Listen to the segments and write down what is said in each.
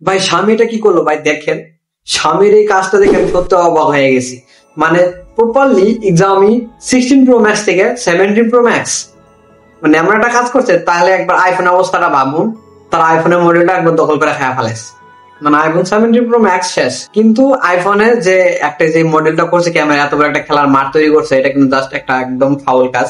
ভাই স্বামী এটা কি করলো ভাই দেখেন, স্বামীর এই কাজটা দেখে আমি সত্যি অবাক হয়ে গেছি। মানে প্রপারলি এক্সামি 16 প্রো ম্যাক্স থেকে 17 প্রো ম্যাক্স, মানে এমন একটা কাজ করছে। তাহলে একবার আইফোনের অবস্থাটা ভাবুন, তার আইফোনের মডেলটা একবার দখল করে খাওয়া ফেলেছে। মানে আইফোন 17 প্রো ম্যাক্স শেষ, কিন্তু আইফোনের যে একটা যে মডেলটা করছে ক্যামেরা এত বড় একটা খেলার মাঠ তৈরি করছে, এটা কিন্তু জাস্ট একটা একদম ফাউল কাজ।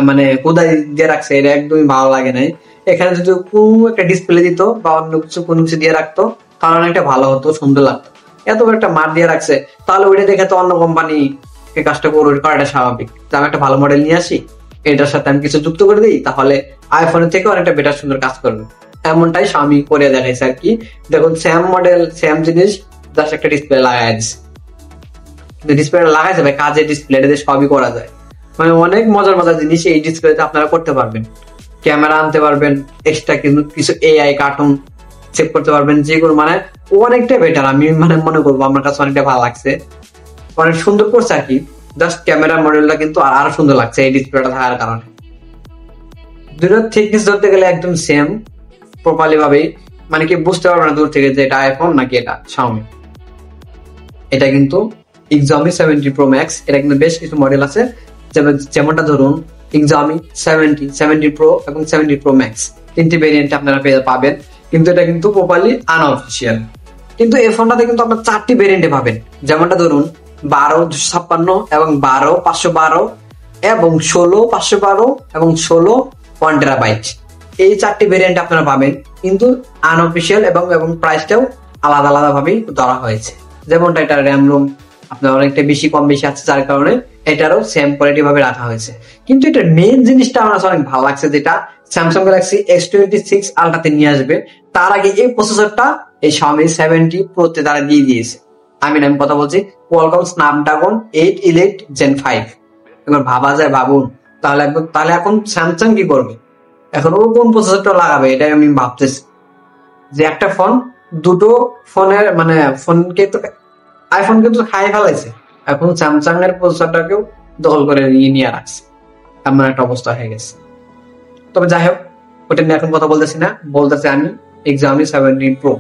মানে কোদাই দিয়ে রাখছে, এটা একদমই ভালো লাগে নাই। এখানে যদি কোনো একটা ডিসপ্লে দিত বা অন্য কিছু কোনো কিছু দিয়ে রাখতো তাহলে অনেকটা ভালো হতো, সুন্দর লাগতো। এত বড় একটা মাঠ দিয়ে রাখছে, তাহলে ওইটা দেখে তো অন্য কোম্পানি কাজটা করাটা স্বাভাবিক। তো আমি একটা ভালো মডেল নিয়ে আসি, এটার সাথে আমি কিছু যুক্ত করে দিই, তাহলে আইফোনের থেকে অনেকটা বেটার সুন্দর কাজ করবে। এমনটাই স্বামী করে দেখাইছে আর কি। দেখুন সেম মডেল সেম জিনিস, জাস্ট একটা ডিসপ্লে লাগাই দিচ্ছে। কিন্তু ডিসপ্লেটা লাগাই যাবে কাজে, ডিসপ্লেটা দিয়ে সবই করা যায়। মানে অনেক মজার মজার জিনিস এই ডিসপ্লেতে আপনারা করতে পারবেন। ক্যামেরা আনতে পারবেন, এক্সট্রা কিন্তু কিছু এআই কার্টুন সেভ করতে পারবেন, যেগুলো মানে অনেকটা বেটার। আমি মানে মনে করবো আমার কাছে অনেকটা ভালো লাগছে, অনেক সুন্দর করছে আর কি। জাস্ট ক্যামেরা মডেলটা কিন্তু আরো সুন্দর লাগছে এই ডিসপ্লেটা থাকার কারণে। দুটোর থিকনেস ধরতে গেলে একদম সেম প্রপারলি ভাবেই, মানে কি বুঝতে পারবে না দূর থেকে যে এটা আইফোন নাকি এটা শাওমি। এটা কিন্তু এক্সামি 70 প্রো ম্যাক্স, এটা কিন্তু বেশ কিছু মডেল আছে, যেমনটা ধরুন এক্সামি 70 প্রো এবং 70 প্রো ম্যাক্স, তিনটি ভেরিয়েন্ট আপনারা পাবেন। কিন্তু এটা কিন্তু প্রপারলি আনঅফিসিয়াল। কিন্তু এই ফোনটাতে কিন্তু আপনার 4টি ভেরিয়েন্টে পাবেন, যেমনটা ধরুন 12 256 এবং 12 512 এবং 16 512 এবং 16 1 টেরাবাইট। এই 4টি ভেরিয়েন্ট আপনারা পাবেন, কিন্তু আনঅফিসিয়াল এবং এবং প্রাইসটাও আলাদা আলাদা ভাবেই ধরা হয়েছে। যেমনটা এটা র্যাম রোম আপনার অনেকটা বেশি কম বেশি আছে, যার কারণে এটারও সেম কোয়ালিটি ভাবে রাখা হয়েছে। কিন্তু এটার মেইন জিনিসটা আমার অনেক ভালো লাগছে, যেটা স্যামসাং গ্যালাক্সি S26 আলট্রাতে নিয়ে আসবে, তার আগে এই প্রসেসরটা এই Xiaomi 70 Pro তে তারা দিয়ে দিয়েছে। আমি কথা বলছি Qualcomm Snapdragon 8 Elite Gen 5। এবার ভাবা যায়, ভাবুন তাহলে এখন স্যামসাং কি করবে, এখন ও কোন প্রসেসরটা লাগাবে, এটাই আমি ভাবতেছি। যে একটা ফোন দুটো ফোনের মানে ফোনকে তো আইফোন কিন্তু খাই ফেলাইছে, এখন স্যামসাং এর প্রসেসরটাকেও দখল করে নিয়ে রাখছে, এমন একটা অবস্থা হয়ে গেছে। তবে যাই হোক, ওটা নিয়ে এখন কথা বলতেছি না, বলতেছি আমি এক্সামি 17 প্রো।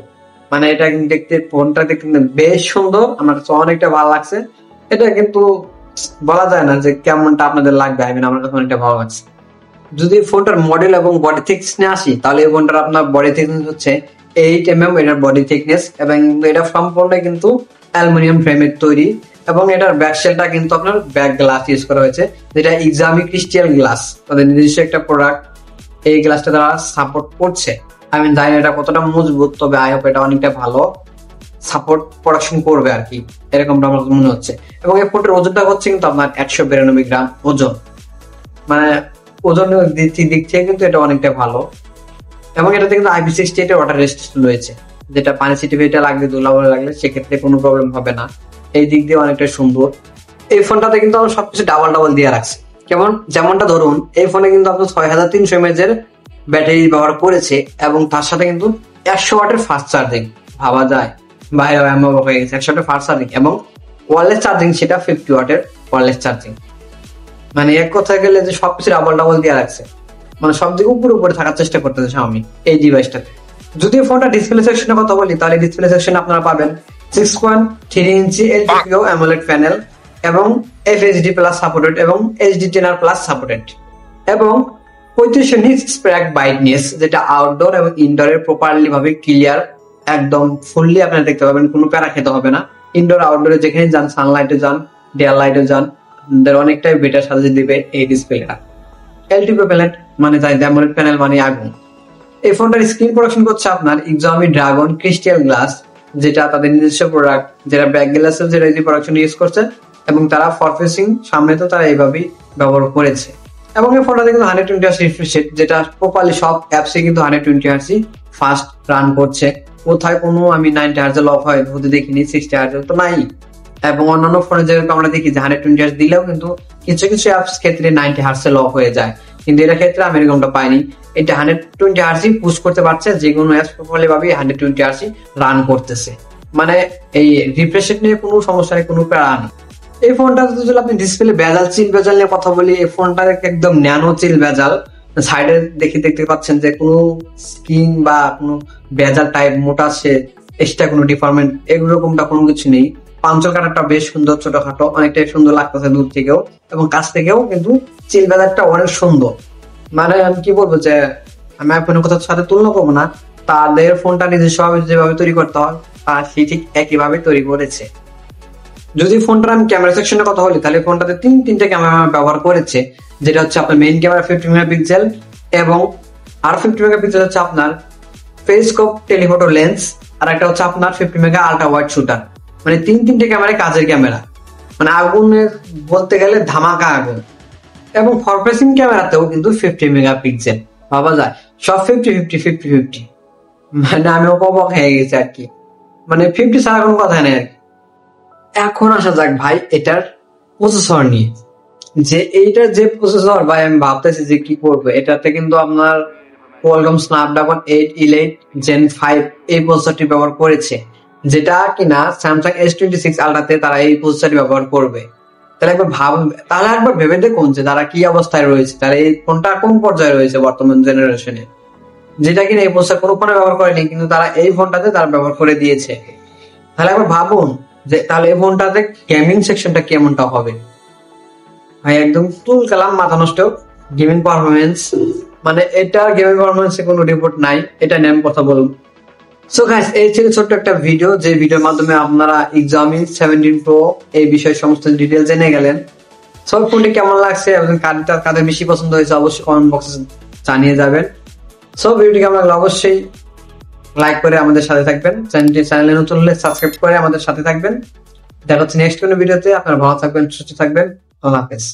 মানে এটা কিন্তু দেখতে, ফোনটা দেখতে বেশ সুন্দর, আমার কাছে অনেকটা ভালো লাগছে। এটা কিন্তু বলা যায় না যে কেমনটা আপনাদের লাগবে, আমার কাছে অনেকটা ভালো লাগছে। যদি ফোনটার মডেল এবং বডি থিকনেস নিয়ে আসি, তাহলে এই ফোনটার আপনার বডি থিকনেস হচ্ছে 8 mm এটার বডি থিকনেস, এবং এটা সম্পূর্ণ কিন্তু অ্যালুমিনিয়াম ফ্রেমের তৈরি। এবং এটার ব্যাকশেলটা কিন্তু আপনার ব্যাক গ্লাস ইউজ করা হয়েছে, যেটা এক্সামি ক্রিস্টাল গ্লাস, তাদের নিজস্ব একটা প্রোডাক্ট। এই গ্লাসটা তারা সাপোর্ট করছে, আমি জানি না এটা কতটা মজবুত, তবে আই হোপ এটা অনেকটা ভালো সাপোর্ট প্রোডাকশন করবে আর কি, এরকমটা আমার মনে হচ্ছে। এবং এই ফোনটার ওজনটা হচ্ছে কিন্তু আপনার 192 গ্রাম ওজন, মানে ওজনের দিক থেকে কিন্তু এটা অনেকটা ভালো। এবং এটাতে কিন্তু IP68 এর ওয়াটার রেজিস্ট্যান্স রয়েছে, যেটা পানি ছিটিপিটা লাগলে ধুলাবালি লাগলে সেক্ষেত্রে কোনো প্রবলেম হবে না। এই দিক দিয়ে অনেকটা সুন্দর। এই ফোনটাতে কিন্তু আমরা সবকিছু ডাবল ডাবল দিয়ে রাখছি। যেমনটা ধরুন এই ফোনে কিন্তু আপনার 6300 mAh এর ব্যাটারি ব্যবহার করেছে, এবং তার সাথে কিন্তু 100 ওয়াটের ফাস্ট চার্জিং। ভাবা যায়, বাইরে হয়ে গেছে 100 ওয়াটের ফাস্ট চার্জিং, এবং ওয়্যারলেস চার্জিং সেটা 50 ওয়াটের ওয়্যারলেস চার্জিং। মানে এক কথায় গেলে যে সবকিছু ডাবল ডাবল দিয়ে রাখছে, মানে সব দিকে উপরে থাকার চেষ্টা করতেছে Xiaomi এই ডিভাইসটাতে। যদি ফোনটা ডিসপ্লে সেকশনের কথা বলি, তাহলে ডিসপ্লে সেকশনে আপনারা পাবেন 6.3 ইঞ্চি LTPO AMOLED প্যানেল, এবং FHD প্লাস সাপোর্টেড এবং HD++ সাপোর্টেড, এবং 3500 নিটস স্প্র্যাক ব্রাইটনেস, যেটা আউটডোর এবং ইনডোরের প্রপারলি ভাবে ক্লিয়ার, একদম ফুললি আপনারা দেখতে পাবেন, কোনো প্যারা খেতে হবে না। ইনডোর আউটডোরে যেখানে যান, সানলাইটে যান, ডে লাইটে যান, অনেকটাই বেটার সাজিয়ে দিবে এই ডিসপ্লেটা। LTPO প্যানেল মানে তাই AMOLED প্যানেল মানে আগুন। এই ফোনটার স্ক্রিন প্রোডাকশন করছে আপনার এক্সামি ড্রাগন ক্রিস্টাল গ্লাস, যেটা তাদের নিজস্ব প্রোডাক্ট, যেটা ব্যাক গ্লাসের যেটা প্রোডাকশন ইউজ করছে, এবং তারা ফরফেসিং সামনে তো তারা এইভাবেই ব্যবহার করেছে। এবং এই ফোনটাতে কিন্তু 120Hz রিফ্রেশ রেট, যেটা প্রপারলি সব অ্যাপসে কিন্তু 120Hz ফাস্ট রান করছে। কোথায় কোনো আমি 90Hz লক হয় হতে দেখিনি, 60Hz তো নাই। এবং অন্যান্য ফোনে যেরকম আমরা দেখি যে 120Hz দিলেও কিন্তু কিছু কিছু অ্যাপস ক্ষেত্রে 90Hz লক হয়ে যায়, কিন্তু এটার ক্ষেত্রে আমি এরকমটা পাইনি। এটা 120Hz পুশ করতে পারছে, যে কোনো অ্যাপস প্রপারলি ভাবে 120Hz রান করতেছে। মানে এই রিফ্রেশ রেট নিয়ে কোনো সমস্যা নেই, কোনো প্যারা নেই। এই ফোনটা যদি আপনি ডিসপ্লে চিল বেজাল নিয়ে কথা বলি, এই ফোনটা একদম ন্যানো চিল বেজাল। সাইডে দেখতে পাচ্ছেন যে কোনো স্ক্রিন বা কোনো বেজাল টাইপ মোটা সে এক্সট্রা কোনো ডিফার্মেন্ট এরকমটা কোনো কিছু নেই। পাঞ্চল কাটারটা বেশ সুন্দর, ছোটখাটো অনেকটাই সুন্দর লাগতেছে দূর থেকেও এবং কাছ থেকেও, কিন্তু চিল বেলারটা অনেক সুন্দর। মানে আমি কি বলবো যে আমি আইফোনের কোথাও সাথে তুলনা করবো না, তাদের ফোনটা নিজস্ব ভাবে যেভাবে তৈরি করতে হয় তা সে ঠিক একইভাবে তৈরি করেছে। যদি ফোনটার আমি ক্যামেরা সেকশনের কথা বলি, তাহলে ফোনটাতে তিনটে ক্যামেরা ব্যবহার করেছে, যেটা হচ্ছে আপনার মেইন ক্যামেরা 50 মেগাপিক্সেল এবং আর 50 মেগাপিক্সেল হচ্ছে আপনার পেরিস্কোপ টেলিফোটো লেন্স, আর একটা হচ্ছে আপনার 50 মেগা আল্ট্রা ওয়াইড শুটার। মানে তিনটে ক্যামেরা কাজের ক্যামেরা, মানে আগুনের বলতে গেলে ধামাকা আগুন। এবং ফরফেসিং ক্যামেরাতেও কিন্তু 50 মেগাপিক্সেল, ভাবা যায় সব 50-50-50-50। মানে আমি অবাক হয়ে গেছি আর কি, মানে 50 ছাড়া কোনো কথা নেই আর কি। এখন আসা যাক ভাই এটার প্রসেসর নিয়ে, যে এইটার যে প্রসেসর ভাই আমি ভাবতেছি যে কি করবো। এটাতে কিন্তু আপনার কোয়ালকম স্ন্যাপড্রাগন 8 ইলাইট জেন 5 এই প্রসেসরটি ব্যবহার করেছে, যেটা কিনা স্যামসাং S26 আলট্রাতে তারা এই প্রসেসরটি ব্যবহার করবে। তাহলে একবার ভেবে দেখুন যে তারা কি অবস্থায় রয়েছে, তারা এই ফোনটা কোন পর্যায়ে রয়েছে বর্তমান জেনারেশনে, যেটা কিনা এই প্রসেসর কোনো ফোনে ব্যবহার করেনি কিন্তু তারা এই ফোনটাতে তারা ব্যবহার করে দিয়েছে। তাহলে একবার ভাবুন যে তাহলে এই ফোনটাতে গেমিং সেকশনটা কেমনটা হবে ভাই, একদম তুল কালাম মাথা নষ্ট গেমিং পারফরমেন্স। মানে এটা গেমিং পারফরমেন্সে কোনো রিপোর্ট নাই, এটা নিয়ে আমি কথা বলবো। সো গাইস, এই ছিল ছোট্ট একটা ভিডিও, যে ভিডিওর মাধ্যমে আপনারা Xiaomi 17 Pro এই বিষয়ে সমস্ত ডিটেল জেনে গেলেন। সব ফোনটি কেমন লাগছে এবং কাদের বেশি পছন্দ হয়েছে অবশ্যই কমেন্ট বক্সে জানিয়ে যাবেন। সো ভিডিওটি কেমন লাগলো অবশ্যই লাইক করে আমাদের সাথে থাকবেন, চ্যানেলে নতুন হলে সাবস্ক্রাইব করে আমাদের সাথে থাকবেন। দেখা হচ্ছে নেক্সট কোনো ভিডিওতে। আপনারা ভালো থাকবেন, সুস্থ থাকবেন, আল্লাহ হাফেজ।